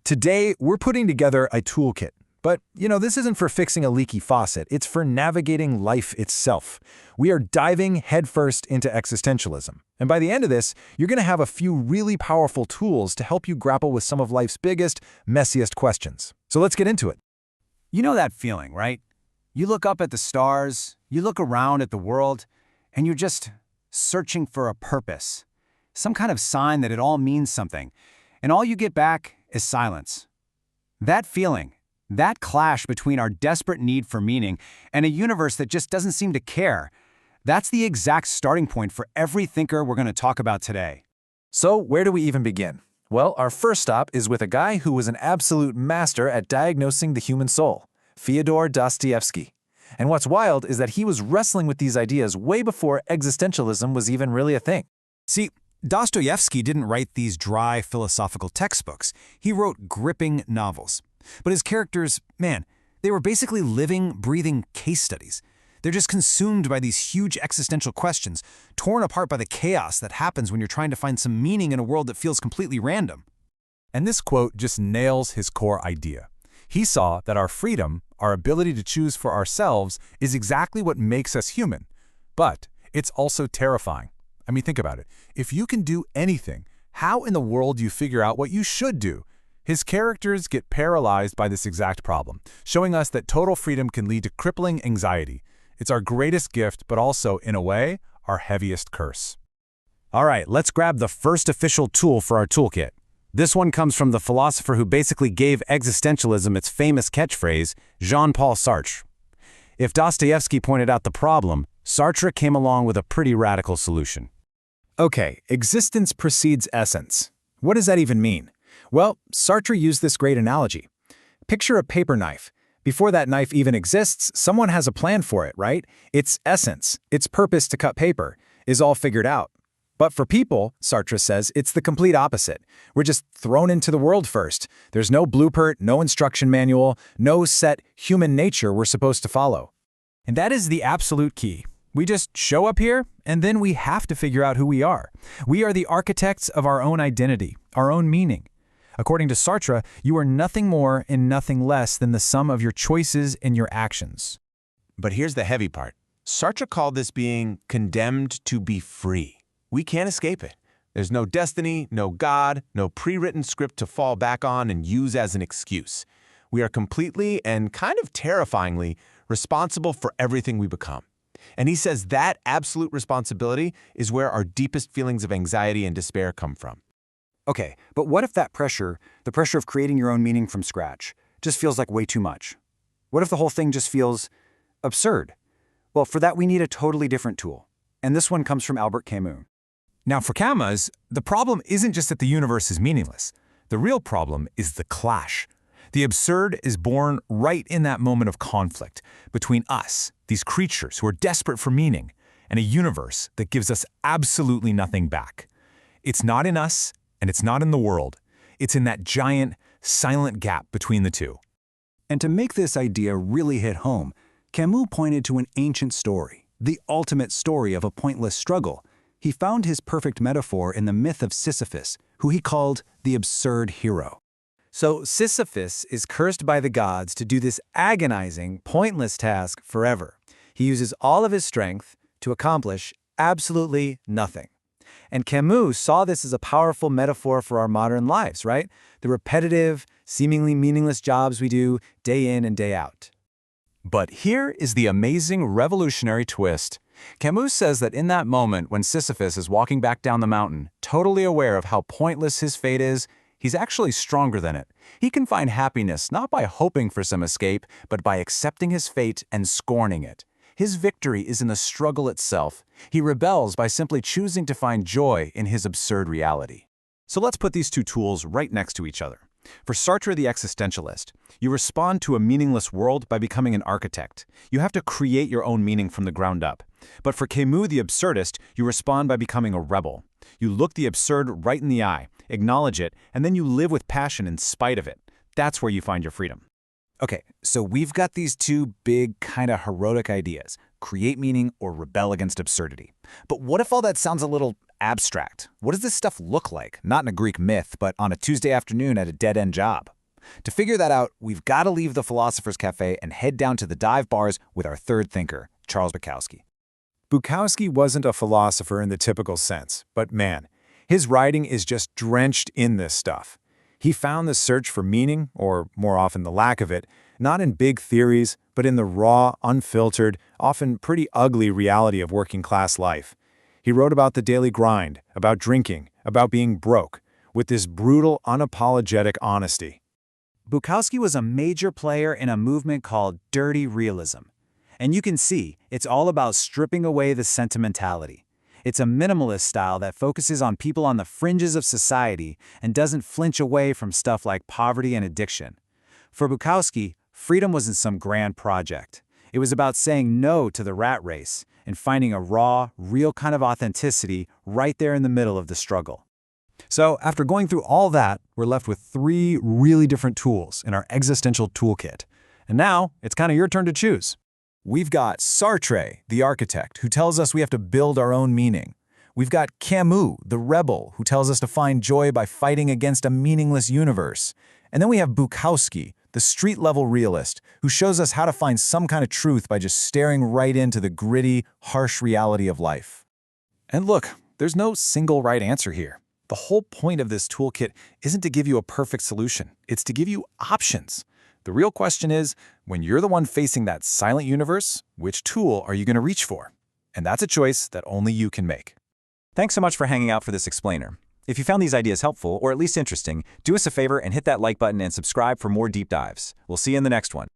Today, we're putting together a toolkit. But, this isn't for fixing a leaky faucet. It's for navigating life itself. We are diving headfirst into existentialism. And by the end of this, you're going to have a few really powerful tools to help you grapple with some of life's biggest, messiest questions. So let's get into it. You know that feeling, right? You look up at the stars, you look around at the world, and you're just searching for a purpose, some kind of sign that it all means something, and all you get back is silence. That feeling, that clash between our desperate need for meaning and a universe that just doesn't seem to care, that's the exact starting point for every thinker we're going to talk about today. So where do we even begin? Well, our first stop is with a guy who was an absolute master at diagnosing the human soul, Fyodor Dostoevsky. And what's wild is that he was wrestling with these ideas way before existentialism was even really a thing. See, Dostoevsky didn't write these dry philosophical textbooks. He wrote gripping novels. But his characters, man, they were basically living, breathing case studies. They're just consumed by these huge existential questions, torn apart by the chaos that happens when you're trying to find some meaning in a world that feels completely random. And this quote just nails his core idea. He saw that our freedom, our ability to choose for ourselves, is exactly what makes us human. But it's also terrifying. I mean, think about it. If you can do anything, how in the world do you figure out what you should do? His characters get paralyzed by this exact problem, showing us that total freedom can lead to crippling anxiety. It's our greatest gift, but also, in a way, our heaviest curse. All right, let's grab the first official tool for our toolkit. This one comes from the philosopher who basically gave existentialism its famous catchphrase, Jean-Paul Sartre. If Dostoevsky pointed out the problem, Sartre came along with a pretty radical solution. Okay, existence precedes essence. What does that even mean? Well, Sartre used this great analogy. Picture a paper knife. Before that knife even exists, someone has a plan for it, right? Its essence, its purpose to cut paper, is all figured out. But for people, Sartre says, it's the complete opposite. We're just thrown into the world first. There's no blueprint, no instruction manual, no set human nature we're supposed to follow. And that is the absolute key. We just show up here, and then we have to figure out who we are. We are the architects of our own identity, our own meaning. According to Sartre, you are nothing more and nothing less than the sum of your choices and your actions. But here's the heavy part. Sartre called this being condemned to be free. We can't escape it. There's no destiny, no God, no pre-written script to fall back on and use as an excuse. We are completely and kind of terrifyingly responsible for everything we become. And he says that absolute responsibility is where our deepest feelings of anxiety and despair come from. Okay, but what if that pressure, the pressure of creating your own meaning from scratch, just feels like way too much? What if the whole thing just feels absurd? Well, for that we need a totally different tool. And this one comes from Albert Camus. Now, for Camus, the problem isn't just that the universe is meaningless. The real problem is the clash. The absurd is born right in that moment of conflict between us, these creatures who are desperate for meaning, and a universe that gives us absolutely nothing back. It's not in us, and it's not in the world. It's in that giant, silent gap between the two. And to make this idea really hit home, Camus pointed to an ancient story, the ultimate story of a pointless struggle. He found his perfect metaphor in the myth of Sisyphus, who he called the absurd hero. So Sisyphus is cursed by the gods to do this agonizing, pointless task forever. He uses all of his strength to accomplish absolutely nothing. And Camus saw this as a powerful metaphor for our modern lives, right? The repetitive, seemingly meaningless jobs we do day in and day out. But here is the amazing revolutionary twist. Camus says that in that moment when Sisyphus is walking back down the mountain, totally aware of how pointless his fate is, he's actually stronger than it. He can find happiness not by hoping for some escape, but by accepting his fate and scorning it. His victory is in the struggle itself. He rebels by simply choosing to find joy in his absurd reality. So let's put these two tools right next to each other. For Sartre the existentialist, you respond to a meaningless world by becoming an architect. You have to create your own meaning from the ground up. But for Camus the absurdist, you respond by becoming a rebel. You look the absurd right in the eye, acknowledge it, and then you live with passion in spite of it. That's where you find your freedom. Okay, so we've got these two big, kind of heroic ideas, create meaning or rebel against absurdity. But what if all that sounds a little abstract. What does this stuff look like? Not in a Greek myth, but on a Tuesday afternoon at a dead-end job. To figure that out, we've got to leave the Philosopher's Cafe and head down to the dive bars with our third thinker, Charles Bukowski. Bukowski wasn't a philosopher in the typical sense, but man, his writing is just drenched in this stuff. He found the search for meaning, or more often the lack of it, not in big theories, but in the raw, unfiltered, often pretty ugly reality of working-class life. He wrote about the daily grind, about drinking, about being broke, with this brutal, unapologetic honesty. Bukowski was a major player in a movement called dirty realism. And you can see, it's all about stripping away the sentimentality. It's a minimalist style that focuses on people on the fringes of society and doesn't flinch away from stuff like poverty and addiction. For Bukowski, freedom wasn't some grand project. It was about saying no to the rat race and finding a raw, real kind of authenticity right there in the middle of the struggle. So, after going through all that, we're left with 3 really different tools in our existential toolkit. And now, it's kind of your turn to choose. We've got Sartre, the architect, who tells us we have to build our own meaning. We've got Camus, the rebel, who tells us to find joy by fighting against a meaningless universe. And then we have Bukowski, the street-level realist, who shows us how to find some kind of truth by just staring right into the gritty, harsh reality of life. And look, there's no single right answer here. The whole point of this toolkit isn't to give you a perfect solution. It's to give you options. The real question is, when you're the one facing that silent universe, which tool are you going to reach for? And that's a choice that only you can make. Thanks so much for hanging out for this explainer. If you found these ideas helpful, or at least interesting, do us a favor and hit that like button and subscribe for more deep dives. We'll see you in the next one.